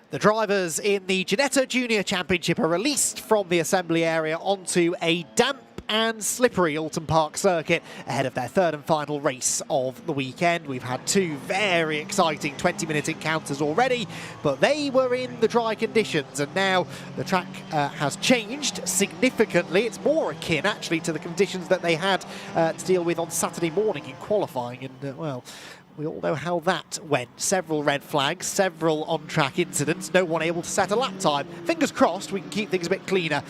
The drivers in the Ginetta Junior Championship are released from the assembly area onto a damp and slippery Oulton Park circuit ahead of their third and final race of the weekend. We've had two very exciting 20-minute encounters already, but they were in the dry conditions, and now the track has changed significantly. It's more akin actually to the conditions that they had to deal with on Saturday morning in qualifying, and well, we all know how that went. Several red flags, several on-track incidents, no one able to set a lap time. Fingers crossed we can keep things a bit cleaner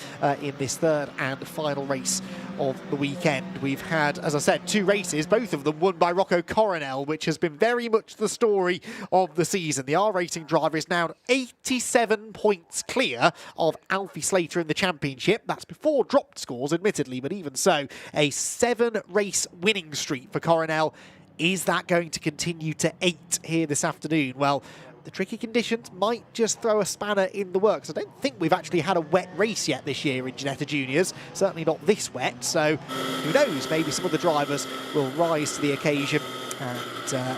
in this third and final race of the weekend. We've had, as I said, two races, both of them won by Rocco Coronel, which has been very much the story of the season. The R-Racing driver is now 87 points clear of Alfie Slater in the championship. That's before dropped scores, admittedly, but even so, a 7-race winning streak for Coronel. Is that going to continue to 8 here this afternoon? Well, the tricky conditions might just throw a spanner in the works. I don't think we've actually had a wet race yet this year in Ginetta Juniors, certainly not this wet, so who knows, maybe some of the drivers will rise to the occasion and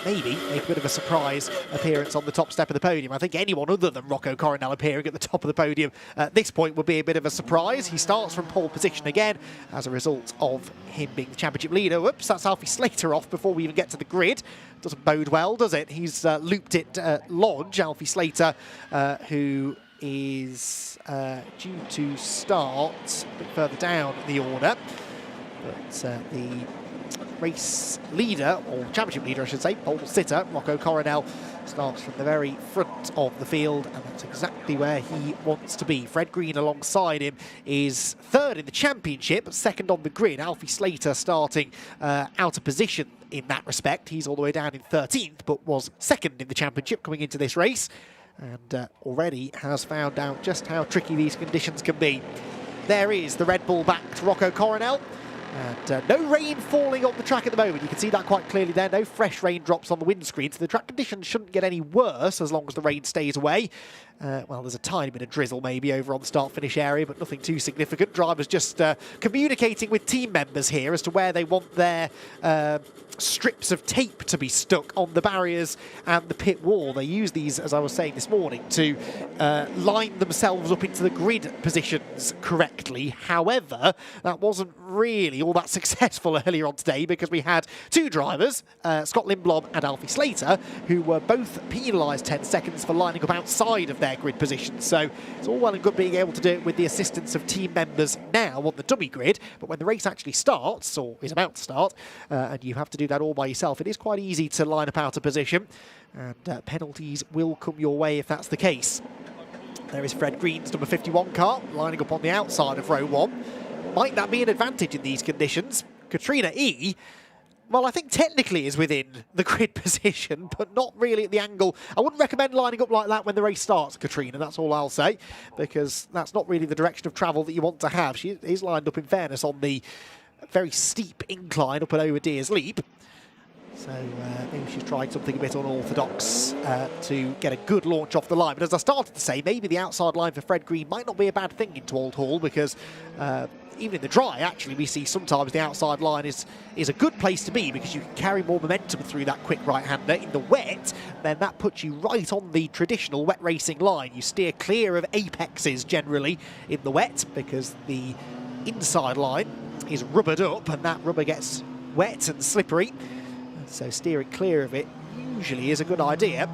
maybe make a bit of a surprise appearance on the top step of the podium. I think anyone other than Rocco Coronel appearing at the top of the podium at this point would be a bit of a surprise. He starts from pole position again as a result of him being the championship leader. Whoops, that's Alfie Slater off before we even get to the grid. Doesn't bode well, does it? He's looped it Lodge, Alfie Slater, who is due to start a bit further down the order. But the race leader, or championship leader I should say, pole sitter, Rocco Coronel, starts from the very front of the field, and that's exactly where he wants to be. Fred Green alongside him is third in the championship, second on the grid. Alfie Slater starting out of position in that respect. He's all the way down in 13th, but was second in the championship coming into this race, and already has found out just how tricky these conditions can be. There is the Red Bull-backed Rocco Coronel. And no rain falling on the track at the moment. You can see that quite clearly there. No fresh raindrops on the windscreen, so the track conditions shouldn't get any worse as long as the rain stays away. Well, there's a tiny bit of drizzle maybe over on the start-finish area, but nothing too significant. Drivers just communicating with team members here as to where they want their strips of tape to be stuck on the barriers and the pit wall. They use these, as I was saying this morning, to line themselves up into the grid positions correctly. However, that wasn't really all that successful earlier on today, because we had two drivers, Scott Lindblom and Alfie Slater, who were both penalised 10 seconds for lining up outside of their grid positions. So it's all well and good being able to do it with the assistance of team members now on the dummy grid, but when the race actually starts, or is about to start, and you have to do that all by yourself, it is quite easy to line up out of position, and penalties will come your way if that's the case. There is Fred Green's number 51 car lining up on the outside of row 1. Might that be an advantage in these conditions? Katrina E, well, I think technically is within the grid position, but not really at the angle. I wouldn't recommend lining up like that when the race starts, Katrina, that's all I'll say, because that's not really the direction of travel that you want to have. She is lined up, in fairness, on the very steep incline up and over Deer's Leap. So maybe she's tried something a bit unorthodox to get a good launch off the line. But as I started to say, maybe the outside line for Fred Green might not be a bad thing into Old Hall, because even in the dry, actually, we see sometimes the outside line is a good place to be, because you can carry more momentum through that quick right-hander. In the wet, then that puts you right on the traditional wet racing line. You steer clear of apexes generally in the wet, because the inside line is rubbered up, and that rubber gets wet and slippery. So steering clear of it usually is a good idea.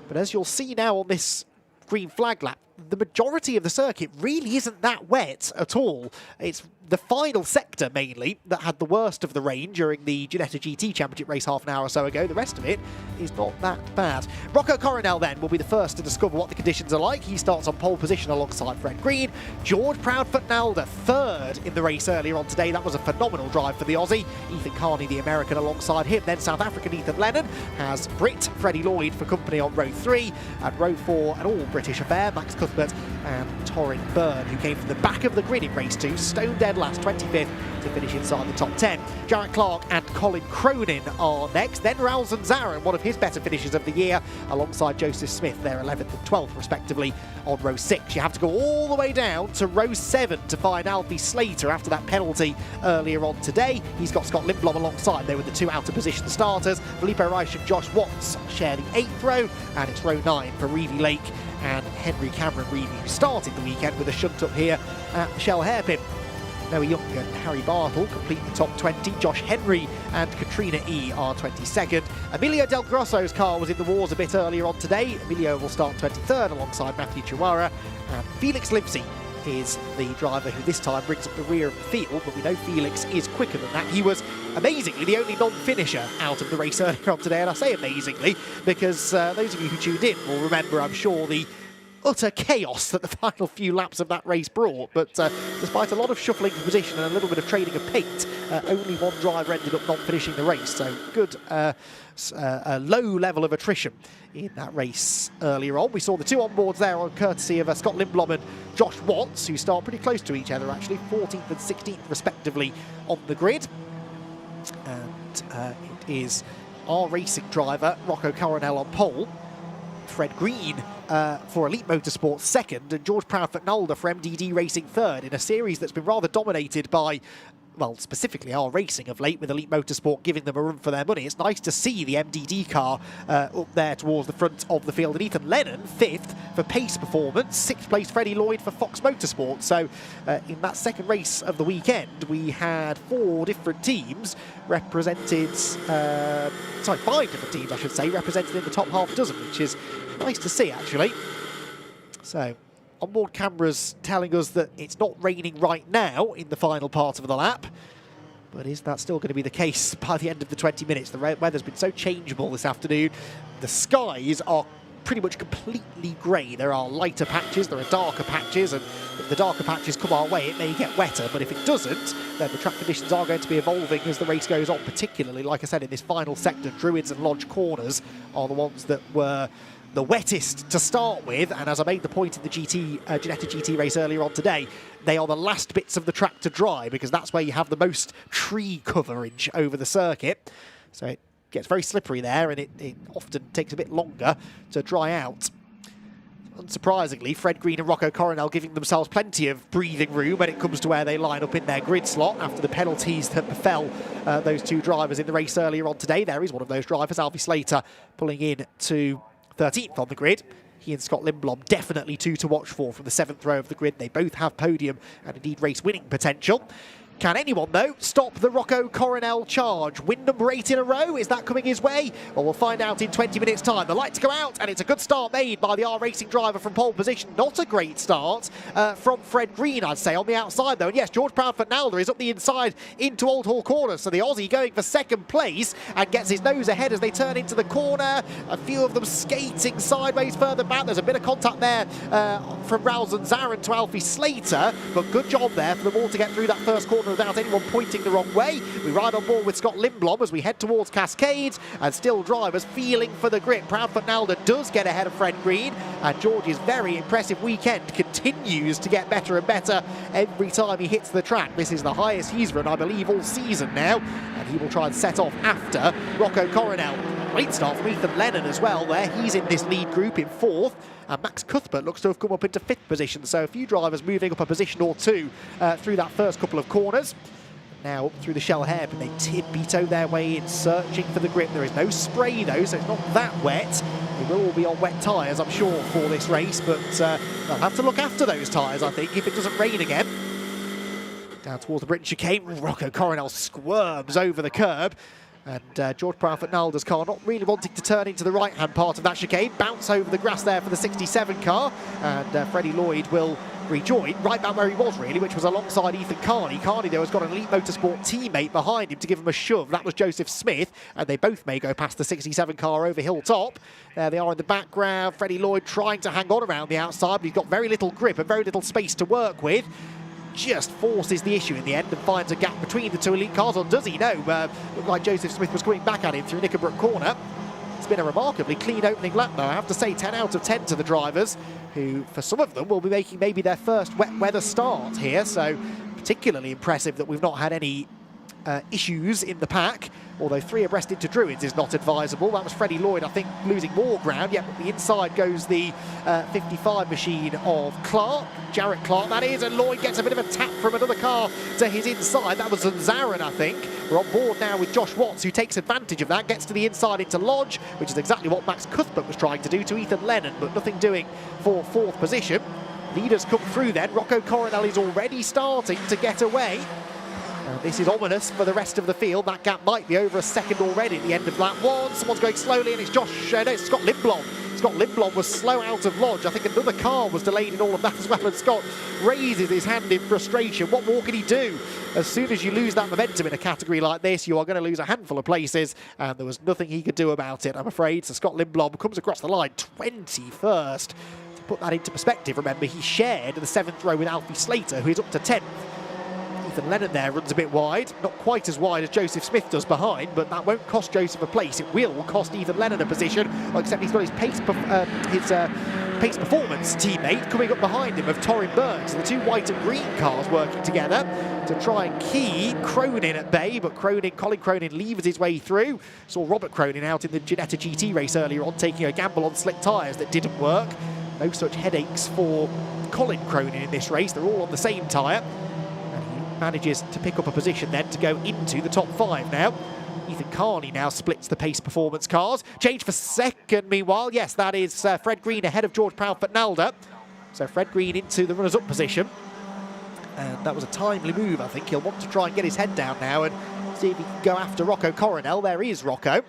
But as you'll see now on this green flag lap, the majority of the circuit really isn't that wet at all. It's the final sector mainly that had the worst of the rain during the Ginetta GT Championship race half an hour or so ago. The rest of it is not that bad. Rocco Coronel then will be the first to discover what the conditions are like. He starts on pole position alongside Fred Green. George Proudfoot-Nalder third in the race earlier on today. That was a phenomenal drive for the Aussie. Ethan Carney, the American, alongside him. Then South African Ethan Lennon has Brit Freddie Lloyd for company on row 3. And row 4, an all-British affair, Max Cuthbert and Torrin Byrne, who came from the back of the grid in race 2, stone dead last, 25th to finish inside the top 10. Jarrett Clark and Colin Cronin are next. Then Ralston Zarin, one of his better finishes of the year, alongside Joseph Smith, they're 11th and 12th respectively on row 6. You have to go all the way down to row 7 to find Alfie Slater after that penalty earlier on today. He's got Scott Lindblom alongside. They were the two out of position starters. Felipe Reich and Josh Watts share the 8th row, and it's row 9 for Reevy Lake and Henry Cameron Reevy, who started the weekend with a shunt up here at the Shell Hairpin. Noah Young and Harry Bartle complete the top 20. Josh Henry and Katrina E are 22nd. Emilio Del Grosso's car was in the wars a bit earlier on today. Emilio will start 23rd alongside Matthew Chihuahua, and Felix Livesey is the driver who this time brings up the rear of the field, but we know Felix is quicker than that. He was amazingly the only non-finisher out of the race earlier on today, and I say amazingly because those of you who tuned in will remember, I'm sure, the utter chaos that the final few laps of that race brought. But despite a lot of shuffling for position and a little bit of trading of paint, only one driver ended up not finishing the race. So good, a low level of attrition in that race earlier on. We saw the two onboards there on courtesy of Scott Lindblom and Josh Watts, who start pretty close to each other actually, 14th and 16th respectively on the grid. And it is our racing driver, Rocco Coronel, on pole. Fred Green for Elite Motorsport second, and George Proudfoot-Nolder for MDD Racing third, in a series that's been rather dominated by, well, specifically our racing of late, with Elite Motorsport giving them a run for their money. It's nice to see the MDD car up there towards the front of the field. And Ethan Lennon, 5th for Pace Performance, 6th place Freddie Lloyd for Fox Motorsport. So in that second race of the weekend, we had 4 different teams represented, 5 different teams, I should say, represented in the top half dozen, which is nice to see, actually. So onboard cameras telling us that it's not raining right now in the final part of the lap. But is that still going to be the case by the end of the 20 minutes? The weather's been so changeable this afternoon. The skies are pretty much completely grey. There are lighter patches, there are darker patches, and if the darker patches come our way, it may get wetter. But if it doesn't, then the track conditions are going to be evolving as the race goes on, particularly, like I said, in this final sector. Druids and Lodge Corners are the ones that were the wettest to start with, and as I made the point in the Ginetta GT race earlier on today, they are the last bits of the track to dry, because that's where you have the most tree coverage over the circuit. So it gets very slippery there, and it often takes a bit longer to dry out. Unsurprisingly, Fred Green and Rocco Coronel giving themselves plenty of breathing room when it comes to where they line up in their grid slot after the penalties that befell those two drivers in the race earlier on today. There is one of those drivers, Alfie Slater, pulling in to 13th on the grid. He and Scott Lindblom definitely two to watch for from the 7th row of the grid. They both have podium and indeed race winning potential. Can anyone, though, stop the Rocco Coronel charge? Win number 8 in a row, is that coming his way? Well, we'll find out in 20 minutes' time. The lights go out, and it's a good start made by the R-Racing driver from pole position. Not a great start from Fred Green, I'd say, on the outside, though. And yes, George Proudfoot-Nolder is up the inside into Old Hall Corner, so the Aussie going for second place and gets his nose ahead as they turn into the corner. A few of them skating sideways further back. There's a bit of contact there from Ralston Zarin to Alfie Slater, but good job there for them all to get through that first corner without anyone pointing the wrong way. We ride on board with Scott Lindblom as we head towards Cascades, and still drivers feeling for the grip. Proudfoot-Nolder does get ahead of Fred Green, and George's very impressive weekend continues to get better and better every time he hits the track. This is the highest he's run, I believe, all season now, and he will try and set off after Rocco Coronel. Great start from Ethan Lennon as well there. He's in this lead group in 4th. And Max Cuthbert looks to have come up into 5th position. So a few drivers moving up a position or two through that first couple of corners. Now up through the Shell Hairpin, they tiptoe their way in, searching for the grip. There is no spray though, so it's not that wet. They will all be on wet tyres, I'm sure, for this race, but they'll have to look after those tyres, I think, if it doesn't rain again. Down towards the Britain chicane, Rocco Coronel squirms over the curb. And George Proudfoot-Nolder's car not really wanting to turn into the right-hand part of that chicane. Bounce over the grass there for the 67 car. And Freddie Lloyd will rejoin right back where he was, really, which was alongside Ethan Carney. Carney, though, has got an Elite Motorsport teammate behind him to give him a shove. That was Joseph Smith. And they both may go past the 67 car over Hilltop. There they are in the background. Freddie Lloyd trying to hang on around the outside, but he's got very little grip and very little space to work with. Just forces the issue in the end and finds a gap between the two elite cars, or does he? No, looked like Joseph Smith was coming back at him through Knickerbrook Corner. It's been a remarkably clean opening lap, though. I have to say 10 out of 10 to the drivers, who, for some of them, will be making maybe their first wet weather start here, so particularly impressive that we've not had any issues in the pack, although 3 abreast into Druids is not advisable. That was Freddie Lloyd, I think, losing more ground. Yet the inside goes the 55 machine of Clark, Jarrett Clark that is, and Lloyd gets a bit of a tap from another car to his inside. That was Zarin, I think. We're on board now with Josh Watts, who takes advantage of that, gets to the inside into Lodge, which is exactly what Max Cuthbert was trying to do to Ethan Lennon, but nothing doing for 4th position. Leaders come through then. Rocco Coronel is already starting to get away. This is ominous for the rest of the field. That gap might be over a second already at the end of lap 1. Someone's going slowly, and it's it's Scott Lindblom. Scott Lindblom was slow out of Lodge. I think another car was delayed in all of that as well, and Scott raises his hand in frustration. What more can he do? As soon as you lose that momentum in a category like this, you are going to lose a handful of places, and there was nothing he could do about it, I'm afraid. So Scott Lindblom comes across the line 21st. To put that into perspective, remember, he shared the 7th row with Alfie Slater, who is up to 10th. Ethan Lennon there runs a bit wide, not quite as wide as Joseph Smith does behind, but that won't cost Joseph a place. It will cost Ethan Lennon a position, except he's got his pace performance teammate coming up behind him of Torrin Burns. The 2 white and green cars working together to try and keep Cronin at bay, but Colin Cronin levers his way through. Saw Robert Cronin out in the Ginetta GT race earlier on, taking a gamble on slick tyres that didn't work. No such headaches for Colin Cronin in this race. They're all on the same tyre. Manages to pick up a position then to go into the top 5 now. Ethan Carney now splits the pace performance cars. Change for second meanwhile. Yes, that is Fred Green ahead of George Proudfoot Nalder. So Fred Green into the runners-up position. And that was a timely move, I think. He'll want to try and get his head down now and see if he can go after Rocco Coronel. There is Rocco,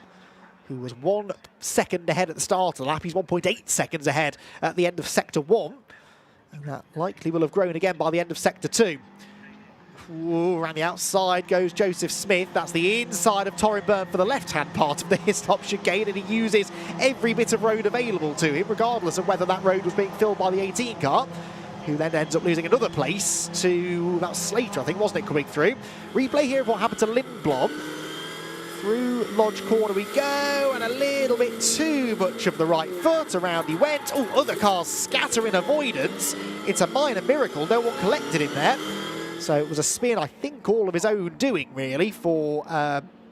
who was 1 second ahead at the start of the lap. He's 1.8 seconds ahead at the end of Sector 1. And that likely will have grown again by the end of Sector 2. Ooh, around the outside goes Joseph Smith. That's the inside of Torrin Burn for the left-hand part of the stop chicane, and he uses every bit of road available to him, regardless of whether that road was being filled by the 18 car, who then ends up losing another place to, that was Slater, I think, wasn't it, coming through. Replay here of what happened to Lindblom. Through Lodge corner we go, and a little bit too much of the right foot. Around he went. Oh, other cars scatter in avoidance. It's a minor miracle. No one collected him there. So it was a spin, I think, all of his own doing, really, for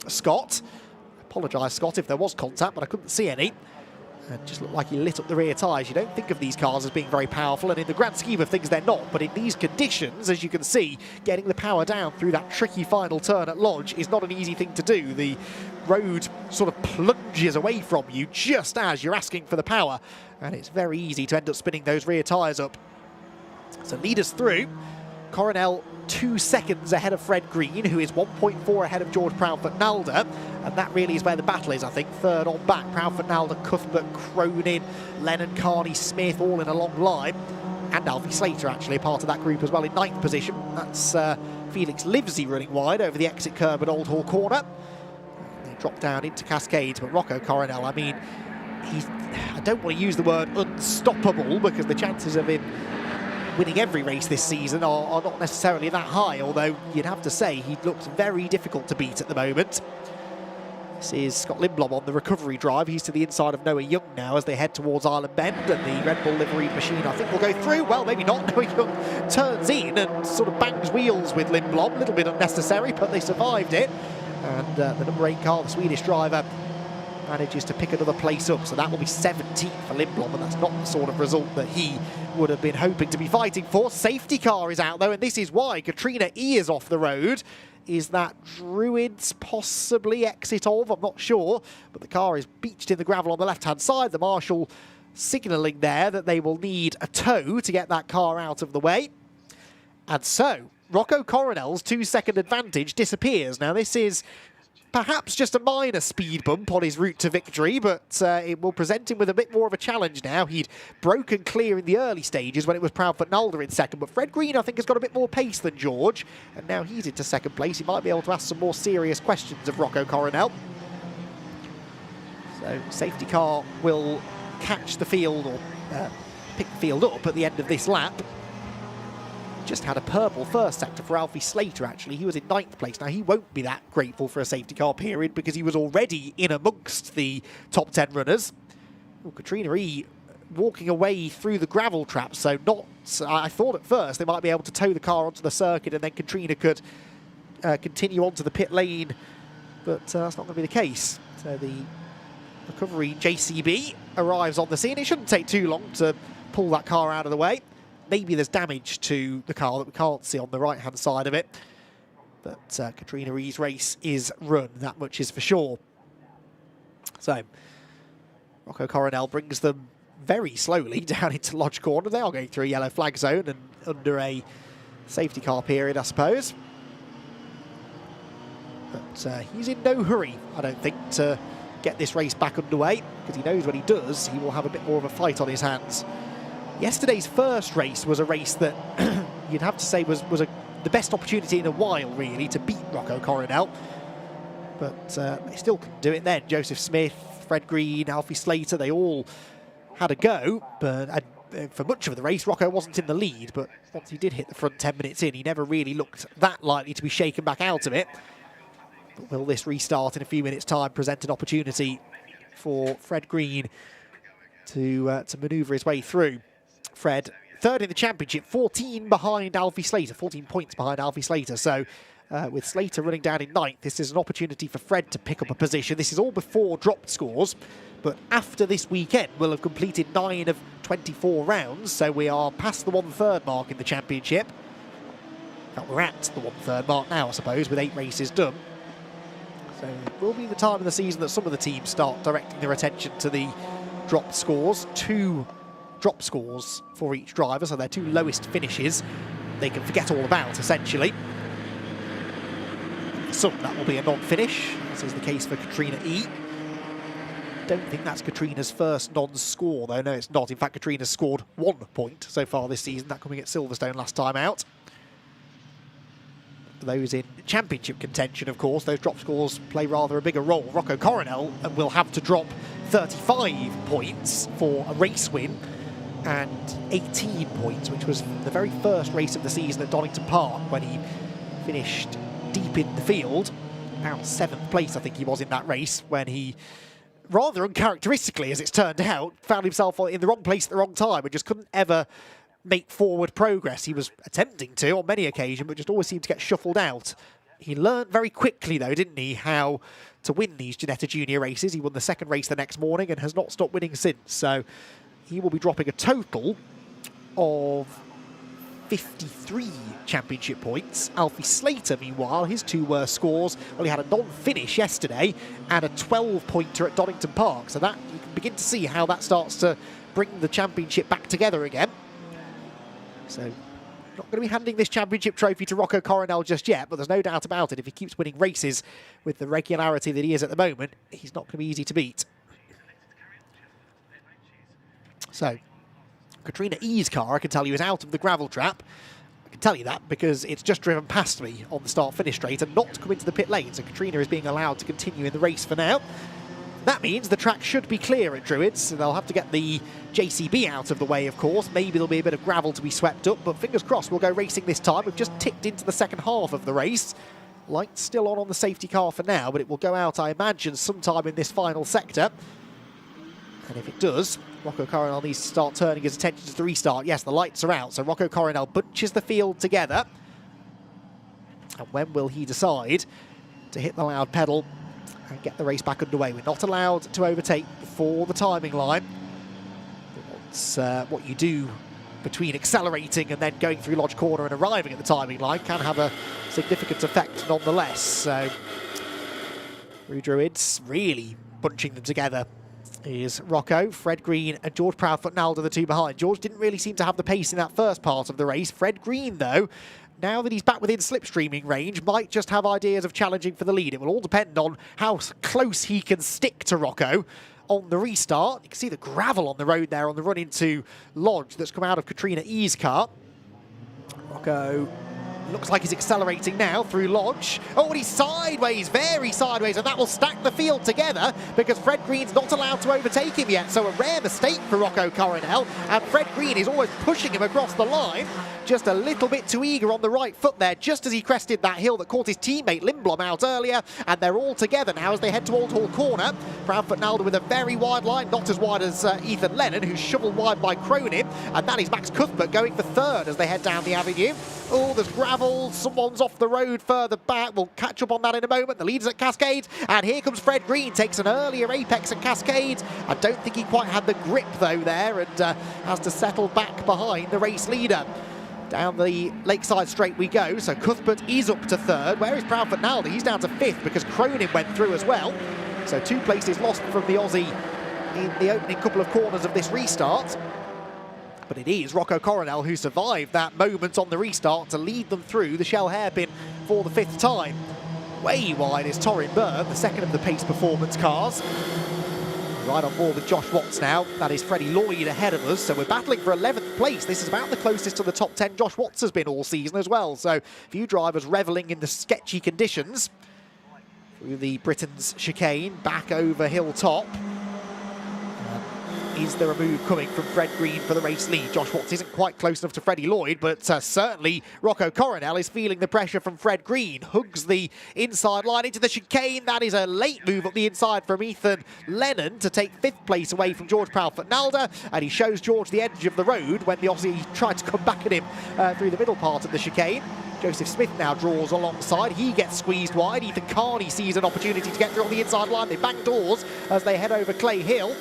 Scott. I apologise, Scott, if there was contact, but I couldn't see any. It just looked like he lit up the rear tyres. You don't think of these cars as being very powerful, and in the grand scheme of things, they're not. But in these conditions, as you can see, getting the power down through that tricky final turn at Lodge is not an easy thing to do. The road sort of plunges away from you just as you're asking for the power, and it's very easy to end up spinning those rear tyres up. So leaders through. Coronel 2 seconds ahead of Fred Green, who is 1.4 ahead of George Proudfoot Nalder, and that really is where the battle is, I think. Third on back, Proudfoot Nalder, Cuthbert, Cronin, Lennon, Carney, Smith, all in a long line, and Alfie Slater actually a part of that group as well in 9th position. That's Felix Livesey running wide over the exit curb at Old Hall Corner. They drop down into Cascades, but Rocco Coronel, I mean, I don't want to use the word unstoppable, because the chances of him winning every race this season are not necessarily that high, although you'd have to say he looks very difficult to beat at the moment. This is Scott Lindblom on the recovery drive. He's to the inside of Noah Young now as they head towards Island Bend, and the Red Bull liveried machine, I think, will go through. Well, maybe not. Noah Young turns in and sort of bangs wheels with Lindblom. A little bit unnecessary, but they survived it. And the number 8 car, the Swedish driver, manages to pick another place up, so that will be 17th for Lindblom, and that's not the sort of result that he would have been hoping to be fighting for. Safety car is out though, and this is why Katrina E is off the road. Is that Druids possibly exit of? I'm not sure, but the car is beached in the gravel on the left-hand side. The marshal signalling there that they will need a tow to get that car out of the way. And so, Rocco Coronel's 2-second advantage disappears. Now this is perhaps just a minor speed bump on his route to victory, but it will present him with a bit more of a challenge now. He'd broken clear in the early stages when it was Proudfoot Nalder in second, but Fred Green, I think, has got a bit more pace than George, and now he's into second place. He might be able to ask some more serious questions of Rocco Coronel. So safety car will catch the field, or pick the field up at the end of this lap. Just had a purple first sector for Alfie Slater, actually. He was in 9th place. Now, he won't be that grateful for a safety car period because he was already in amongst the top 10 runners. Well, Katrina E walking away through the gravel trap, so not. I thought at first they might be able to tow the car onto the circuit and then Katrina could continue onto the pit lane, but that's not going to be the case. So the recovery JCB arrives on the scene. It shouldn't take too long to pull that car out of the way. Maybe there's damage to the car that we can't see on the right-hand side of it, but Katrina E's race is run, that much is for sure. So Rocco Coronel brings them very slowly down into Lodge Corner. They are going through a yellow flag zone and under a safety car period, I suppose. But he's in no hurry, I don't think, to get this race back underway, because he knows when he does, he will have a bit more of a fight on his hands. Yesterday's first race was a race that you'd have to say was the best opportunity in a while, really, to beat Rocco Coronel. But they still couldn't do it then. Joseph Smith, Fred Green, Alfie Slater, they all had a go, but for much of the race, Rocco wasn't in the lead, but once he did hit the front 10 minutes in, he never really looked that likely to be shaken back out of it. But will this restart in a few minutes' time present an opportunity for Fred Green to manoeuvre his way through? Fred, third in the championship, 14 behind Alfie Slater, 14 points behind Alfie Slater. So with Slater running down in ninth, this is an opportunity for Fred to pick up a position. This is all before dropped scores, but after this weekend, we'll have completed 9 of 24 rounds, so we are past the 1/3 mark in the championship. Well, we're at the 1/3 mark now, I suppose, with 8 races done. So it will be the time of the season that some of the teams start directing their attention to the dropped scores. 2 drop scores for each driver, so their 2 lowest finishes they can forget all about, essentially. For some, that will be a non-finish, as is the case for Katrina E. Don't think that's Katrina's first non-score, though. No, it's not. In fact, Katrina's scored 1 point so far this season, that coming at Silverstone last time out. For those in championship contention, of course, those drop scores play rather a bigger role. Rocco Coronel will have to drop 35 points for a race win, and 18 points, which was the very first race of the season at Donington Park when he finished deep in the field. About 7th place, I think he was in that race, when he, rather uncharacteristically as it's turned out, found himself in the wrong place at the wrong time and just couldn't ever make forward progress. He was attempting to on many occasions, but just always seemed to get shuffled out. He learned very quickly, though, didn't he, how to win these Ginetta Junior races. He won the second race the next morning and has not stopped winning since. So he will be dropping a total of 53 championship points. Alfie Slater, meanwhile, his 2 worst scores, well, he had a non-finish yesterday and a 12-pointer at Donington Park. So that, you can begin to see how that starts to bring the championship back together again. So, not going to be handing this championship trophy to Rocco Coronel just yet, but there's no doubt about it. If he keeps winning races with the regularity that he is at the moment, he's not going to be easy to beat. So, Katrina E's car, I can tell you, is out of the gravel trap. I can tell you that because it's just driven past me on the start-finish straight and not come into the pit lane. So Katrina is being allowed to continue in the race for now. That means the track should be clear at Druids, and they'll have to get the JCB out of the way, of course. Maybe there'll be a bit of gravel to be swept up, but fingers crossed we'll go racing this time. We've just ticked into the second half of the race. Lights still on the safety car for now, but it will go out, I imagine, sometime in this final sector. And if it does, Rocco Coronel needs to start turning his attention to the restart. Yes, the lights are out, so Rocco Coronel bunches the field together. And when will he decide to hit the loud pedal and get the race back underway? We're not allowed to overtake before the timing line. It's what you do between accelerating and then going through Lodge Corner and arriving at the timing line can have a significant effect nonetheless. So, through Druids, really bunching them together is Rocco. Fred Green and George Proudfoot-Nalder, the 2 behind. George didn't really seem to have the pace in that first part of the race. Fred Green, though, now that he's back within slipstreaming range, might just have ideas of challenging for the lead. It will all depend on how close he can stick to Rocco on the restart. You can see the gravel on the road there on the run into Lodge that's come out of Katrina E's car. Rocco Looks like he's accelerating now through Lodge. Oh, and he's sideways, very sideways, and that will stack the field together because Fred Green's not allowed to overtake him yet. So a rare mistake for Rocco Coronel, and Fred Green is always pushing him across the line. Just a little bit too eager on the right foot there, just as he crested that hill that caught his teammate Lindblom out earlier, and they're all together now as they head to Oulton Corner. Triumphant with a very wide line, not as wide as Ethan Lennon, who's shoveled wide by Cronin, and that is Max Cuthbert going for third as they head down the avenue. Oh, there's gravel, someone's off the road further back. We'll catch up on that in a moment. The leader's at Cascade, and here comes Fred Green, takes an earlier apex at Cascade. I don't think he quite had the grip though there, and has to settle back behind the race leader. Down the Lakeside Straight we go, so Cuthbert is up to third. Where is Proudfoot Naldi? He's down to fifth because Cronin went through as well. So 2 places lost from the Aussie in the opening couple of corners of this restart. But it is Rocco Coronel who survived that moment on the restart to lead them through the Shell hairpin for the 5th time. Way wide is Torrin Byrne, the second of the pace performance cars. Right on board with Josh Watts now. That is Freddie Lloyd ahead of us. So we're battling for 11th place. This is about the closest to the top 10 Josh Watts has been all season as well. So a few drivers revelling in the sketchy conditions. Through the Britain's chicane, back over Hilltop. Is there a move coming from Fred Green for the race lead? Josh Watts isn't quite close enough to Freddie Lloyd, but certainly Rocco Coronel is feeling the pressure from Fred Green. Hugs the inside line into the chicane. That is a late move up the inside from Ethan Lennon to take 5th place away from George Proudfoot Nalder, and he shows George the edge of the road when the Aussie tried to come back at him through the middle part of the chicane. Joseph Smith now draws alongside. He gets squeezed wide. Ethan Carney sees an opportunity to get through on the inside line. They bang doors as they head over Clay Hill.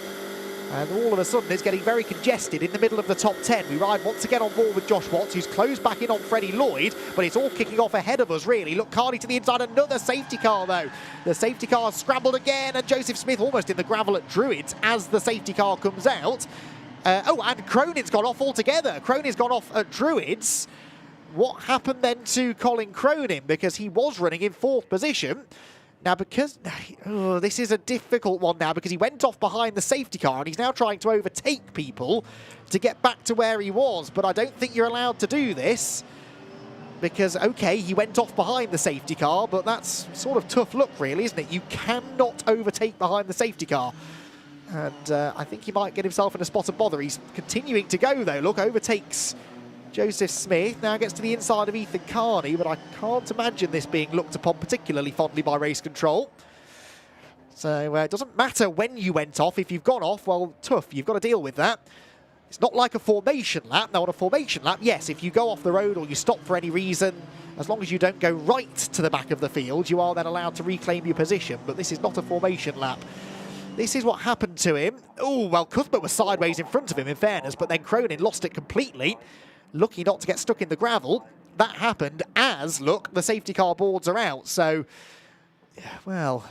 And all of a sudden, it's getting very congested in the middle of the top 10. We ride once again on board with Josh Watts, who's closed back in on Freddie Lloyd, but it's all kicking off ahead of us, really. Look, Carney to the inside, another safety car, though. The safety car scrambled again, and Joseph Smith almost in the gravel at Druids as the safety car comes out. Oh, and Cronin's gone off altogether. Cronin's gone off at Druids. What happened then to Colin Cronin? Because he was running in 4th position. Now, because this is a difficult one now because he went off behind the safety car and he's now trying to overtake people to get back to where he was. But I don't think you're allowed to do this because, OK, he went off behind the safety car, but that's sort of tough luck, really, isn't it? You cannot overtake behind the safety car. And I think he might get himself in a spot of bother. He's continuing to go, though. Look, overtakes Joseph Smith, now gets to the inside of Ethan Carney, but I can't imagine this being looked upon particularly fondly by race control. So it doesn't matter when you went off. If you've gone off, well, tough. You've got to deal with that. It's not like a formation lap. Now, on a formation lap, yes, if you go off the road or you stop for any reason, as long as you don't go right to the back of the field, you are then allowed to reclaim your position. But this is not a formation lap. This is what happened to him. Oh, well, Cuthbert was sideways in front of him, in fairness, but then Cronin lost it completely. Lucky not to get stuck in the gravel. That happened as, look, the safety car boards are out. So, well,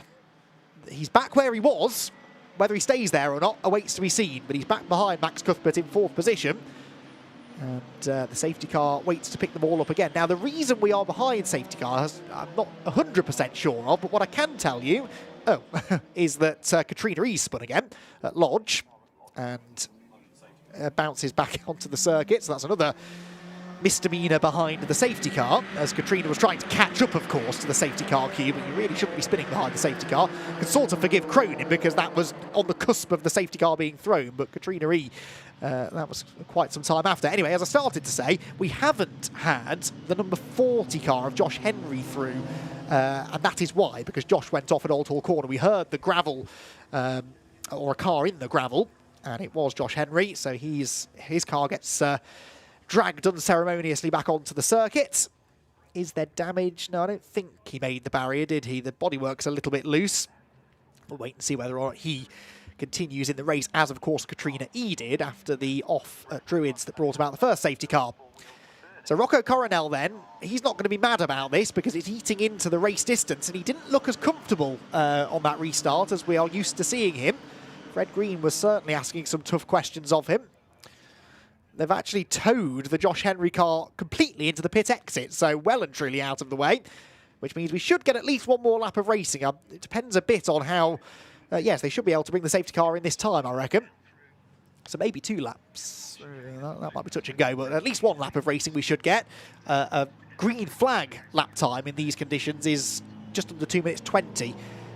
he's back where he was. Whether he stays there or not awaits to be seen. But he's back behind Max Cuthbert in 4th position. And the safety car waits to pick them all up again. Now, the reason we are behind safety cars, I'm not 100% sure of, but what I can tell you, is that Katrina East spun again at Lodge. And bounces back onto the circuit, so that's another misdemeanor behind the safety car, as Katrina was trying to catch up, of course, to the safety car queue, but you really shouldn't be spinning behind the safety car. You can sort of forgive Cronin because that was on the cusp of the safety car being thrown, but Katrina E, that was quite some time after. Anyway, as I started to say, we haven't had the number 40 car of Josh Henry through, and that is why, because Josh went off at Oulton Corner. We heard the gravel, or a car in the gravel, and it was Josh Henry, so his car gets dragged unceremoniously back onto the circuit. Is there damage? No, I don't think he made the barrier, did he? The bodywork's a little bit loose. We'll wait and see whether or not he continues in the race, as of course Katrina E did after the off at Druids that brought about the first safety car. So Rocco Coronel then, he's not going to be mad about this because it's eating into the race distance, and he didn't look as comfortable on that restart as we are used to seeing him. Fred Green was certainly asking some tough questions of him. They've actually towed the Josh Henry car completely into the pit exit, so well and truly out of the way, which means we should get at least one more lap of racing. It depends a bit on how... yes, they should be able to bring the safety car in this time, I reckon. So maybe 2 laps. That might be touch and go, but at least 1 lap of racing we should get. A green flag lap time in these conditions is just under 2 minutes 20.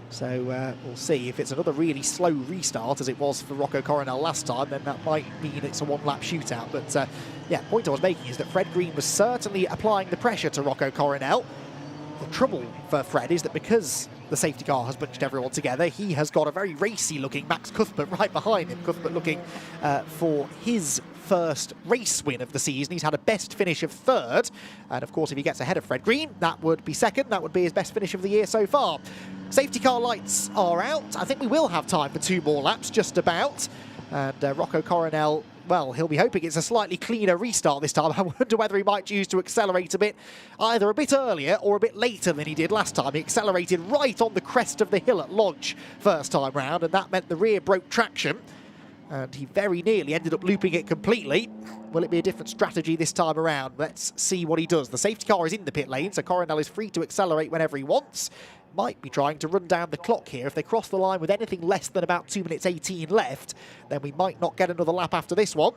So we'll see. If it's another really slow restart, as it was for Rocco Coronel last time, then that might mean it's a one-lap shootout. But yeah, the point I was making is that Fred Green was certainly applying the pressure to Rocco Coronel. The trouble for Fred is that because the safety car has bunched everyone together, he has got a very racy-looking Max Cuthbert right behind him. Cuthbert looking for his first race win of the season. He's had a best finish of third, and of course if he gets ahead of Fred Green, that would be second. That would be his best finish of the year so far. Safety car lights are out. I think we will have time for 2 more laps, just about. And Rocco Coronel, well, he'll be hoping it's a slightly cleaner restart this time. I wonder whether he might choose to accelerate a bit, either a bit earlier or a bit later than he did last time. He accelerated right on the crest of the hill at Lodge first time round, and that meant the rear broke traction. And he very nearly ended up looping it completely. Will it be a different strategy this time around? Let's see what he does. The safety car is in the pit lane, so Coronel is free to accelerate whenever he wants. Might be trying to run down the clock here. If they cross the line with anything less than about 2 minutes 18 left, then we might not get another lap after this one.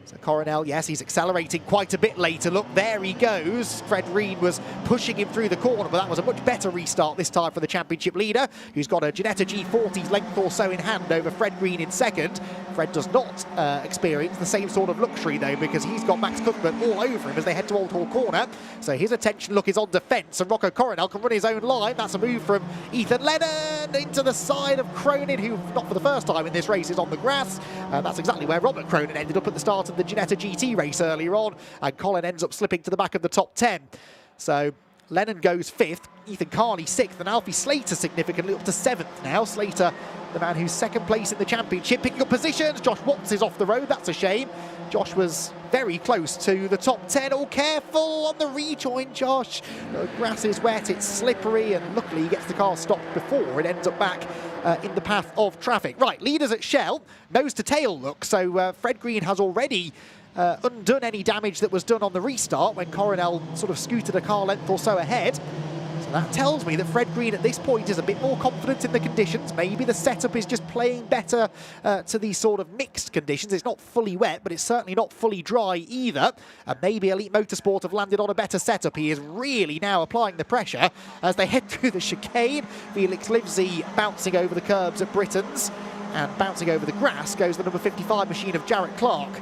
So Coronel, yes, he's accelerating quite a bit later. Look, there he goes. Fred Green was pushing him through the corner, but that was a much better restart this time for the championship leader, who's got a Ginetta G40's length or so in hand over Fred Green in second. Fred does not experience the same sort of luxury, though, because he's got Max Cuthbert all over him as they head to Oulton Park corner. So his attention, look, is on defence, and Rocco Coronel can run his own line. That's a move from Ethan Lennon into the side of Cronin, who, not for the first time in this race, is on the grass. That's exactly where Robert Cronin ended up at the start of the Ginetta GT race earlier on, and Colin ends up slipping to the back of the top 10. So Lennon goes 5th, Ethan Carney 6th, and Alfie Slater significantly up to 7th now. Slater, the man who's second place in the championship, picking up positions. Josh Watts is off the road, that's a shame. Josh was very close to the top 10. Oh, careful on the rejoin, Josh. The grass is wet, it's slippery, and luckily he gets the car stopped before it ends up back in the path of traffic. Right, leaders at Shell, nose to tail look. So Fred Green has already undone any damage that was done on the restart when Coronel sort of scooted a car length or so ahead. So that tells me that Fred Green at this point is a bit more confident in the conditions. Maybe the setup is just playing better to these sort of mixed conditions. It's not fully wet, but it's certainly not fully dry either. And maybe Elite Motorsport have landed on a better setup. He is really now applying the pressure as they head through the chicane. Felix Livesey bouncing over the curbs at Britain's, and bouncing over the grass goes the number 55 machine of Jarrett Clark,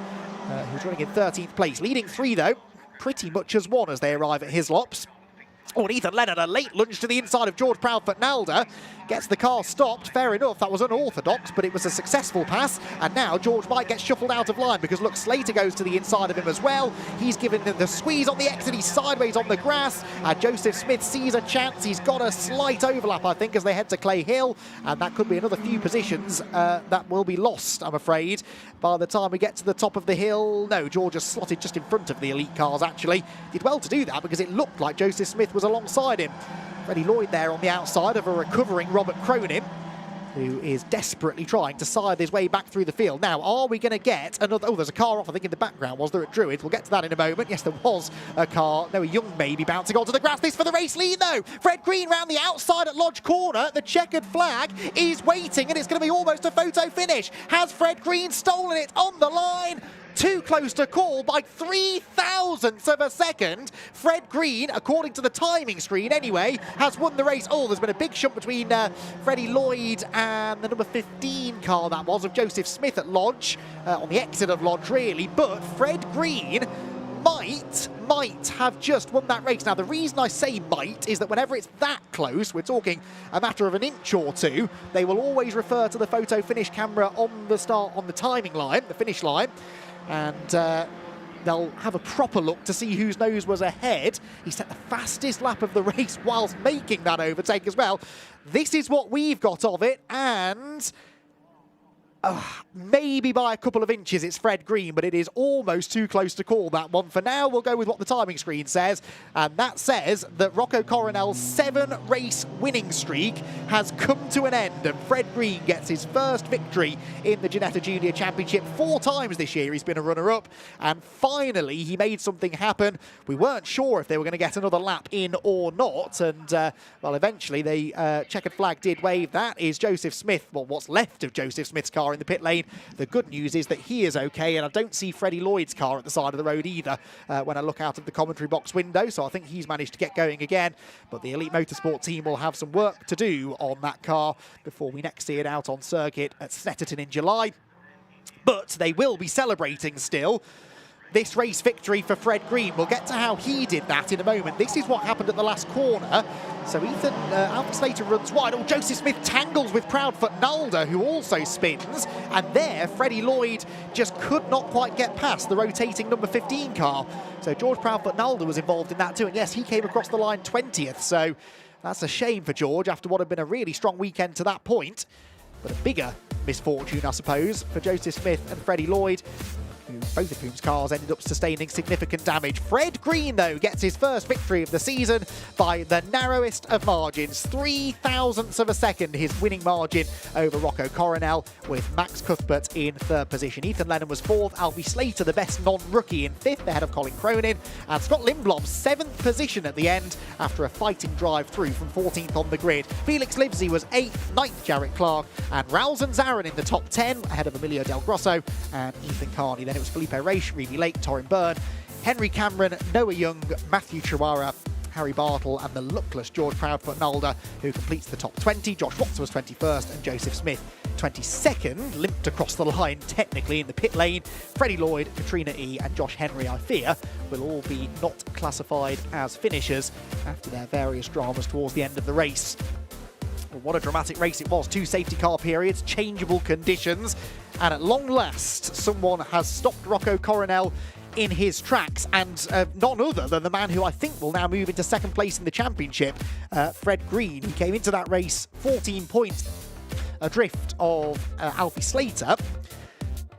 who's running in 13th place. Leading 3, though, pretty much as 1 as they arrive at Hislops. Oh, and Ethan Lennon, a late lunge to the inside of George Proudfoot-Nalder. Gets the car stopped. Fair enough, that was unorthodox, but it was a successful pass. And now George might get shuffled out of line because, look, Slater goes to the inside of him as well. He's given the squeeze on the exit. He's sideways on the grass. And Joseph Smith sees a chance. He's got a slight overlap, I think, as they head to Clay Hill. And that could be another few positions that will be lost, I'm afraid, by the time we get to the top of the hill. No, George has slotted just in front of the elite cars, actually. Did well to do that because it looked like Joseph Smith was alongside him. Freddie Lloyd there on the outside of a recovering Robert Cronin, who is desperately trying to scythe his way back through the field. Now, are we going to get another... Oh, there's a car off, I think, in the background. Was there at Druids? We'll get to that in a moment. Yes, there was a car. No, a young baby bouncing onto the grass. This for the race lead, though. Fred Green round the outside at Lodge Corner. The checkered flag is waiting, and it's going to be almost a photo finish. Has Fred Green stolen it on the line? Too close to call by 0.003 of a second. Fred Green, according to the timing screen anyway, has won the race. Oh, there's been a big shunt between Freddie Lloyd and the number 15 car, that was, of Joseph Smith at Lodge, on the exit of Lodge, really. But Fred Green might have just won that race. Now, the reason I say might is that whenever it's that close, we're talking a matter of an inch or two, they will always refer to the photo finish camera on the start, on the timing line, the finish line, and they'll have a proper look to see whose nose was ahead. He set the fastest lap of the race whilst making that overtake as well. This is what we've got of it, and maybe by a couple of inches it's Fred Green, but it is almost too close to call that one. For now, we'll go with what the timing screen says, and that says that Rocco Coronel's 7-race winning streak has come to an end, and Fred Green gets his first victory in the Ginetta Junior Championship. 4 times this year he's been a runner-up, and finally he made something happen. We weren't sure if they were going to get another lap in or not, and well, eventually the checkered flag did wave. That is Joseph Smith, well, what's left of Joseph Smith's car car in the pit lane. The good news is that he is okay, and I don't see Freddie Lloyd's car at the side of the road either when I look out of the commentary box window, so I think he's managed to get going again. But the Elite Motorsport team will have some work to do on that car before we next see it out on circuit at Snetterton in July. But they will be celebrating still this race victory for Fred Green. We'll get to how he did that in a moment. This is what happened at the last corner. So Alfie Slater runs wide. Oh, Joseph Smith tangles with Proudfoot Nalder, who also spins. And there, Freddie Lloyd just could not quite get past the rotating number 15 car. So George Proudfoot Nalder was involved in that too. And yes, he came across the line 20th. So that's a shame for George after what had been a really strong weekend to that point. But a bigger misfortune, I suppose, for Joseph Smith and Freddie Lloyd, both of whose cars ended up sustaining significant damage. Fred Green, though, gets his first victory of the season by the narrowest of margins. 3 thousandths of a second, his winning margin over Rocco Coronel, with Max Cuthbert in third position. Ethan Lennon was fourth, Alfie Slater, the best non-rookie, in fifth, ahead of Colin Cronin, and Scott Lindblom, seventh position at the end after a fighting drive through from 14th on the grid. Felix Livesey was eighth, ninth Jarrett Clark, and Rouse and Zarin in the top 10, ahead of Emilio Del Grosso and Ethan Carney. Then it was Felipe Raish, Reedy Lake, Torin Byrne, Henry Cameron, Noah Young, Matthew Chihuahua, Harry Bartle, and the luckless George Proudfoot Nalder, who completes the top 20. Josh Watson was 21st, and Joseph Smith 22nd, limped across the line technically in the pit lane. Freddie Lloyd, Katrina E, and Josh Henry, I fear, will all be not classified as finishers after their various dramas towards the end of the race. Well, what a dramatic race it was. 2 safety car periods, changeable conditions, and at long last, someone has stopped Rocco Coronel in his tracks, and none other than the man who I think will now move into second place in the championship, Fred Green. He came into that race 14 points adrift of Alfie Slater.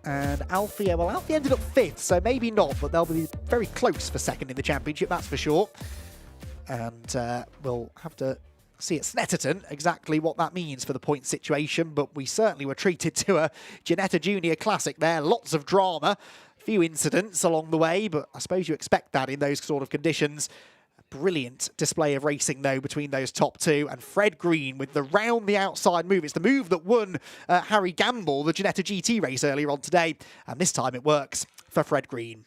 And Alfie ended up 5th, so maybe not, but they'll be very close for second in the championship, that's for sure. And we'll have to see at Snetterton exactly what that means for the point situation, but we certainly were treated to a Ginetta Junior Classic there. Lots of drama, few incidents along the way, but I suppose you expect that in those sort of conditions. A brilliant display of racing, though, between those top two, and Fred Green with the round the outside move. It's the move that won Harry Gamble the Ginetta GT race earlier on today, and this time it works for Fred Green.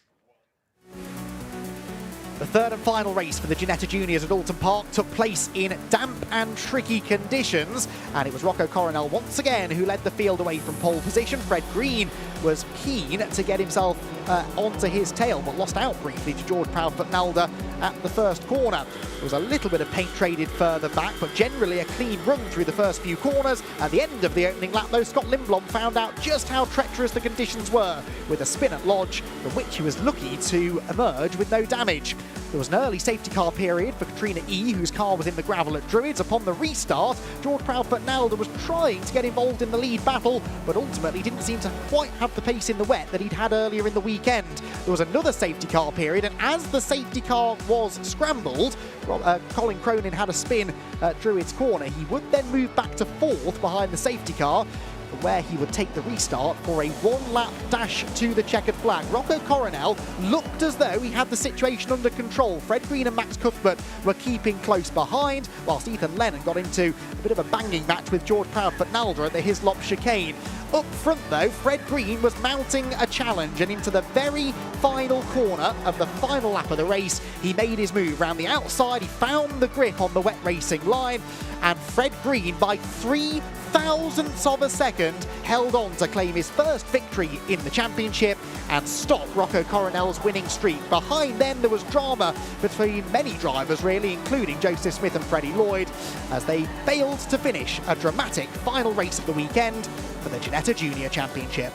The third and final race for the Ginetta Juniors at Oulton Park took place in damp and tricky conditions, and it was Rocco Coronel once again who led the field away from pole position. Fred Green was keen to get himself onto his tail, but lost out briefly to George Proudfoot Nalder at the first corner. There was a little bit of paint traded further back, but generally a clean run through the first few corners. At the end of the opening lap, though, Scott Lindblom found out just how treacherous the conditions were, with a spin at Lodge, from which he was lucky to emerge with no damage. There was an early safety car period for Katrina E, whose car was in the gravel at Druids. Upon the restart, George Proudfoot Nalder was trying to get involved in the lead battle, but ultimately didn't seem to quite have the pace in the wet that he'd had earlier in the weekend. There was another safety car period, and as the safety car was scrambled, Colin Cronin had a spin at Druids corner. He would then move back to 4th behind the safety car, where he would take the restart for a one-lap dash to the checkered flag. Rocco Coronel looked as though he had the situation under control. Fred Green and Max Cuthbert were keeping close behind, whilst Ethan Lennon got into a bit of a banging match with George Proudfoot Nalder at the Hislop chicane. Up front, though, Fred Green was mounting a challenge, and into the very final corner of the final lap of the race, he made his move round the outside. He found the grip on the wet racing line, and Fred Green, by 3 thousandths of a second, held on to claim his first victory in the championship and stop Rocco Coronel's winning streak. Behind them, there was drama between many drivers, really, including Joseph Smith and Freddie Lloyd, as they failed to finish a dramatic final race of the weekend for the Ginetta Junior Championship.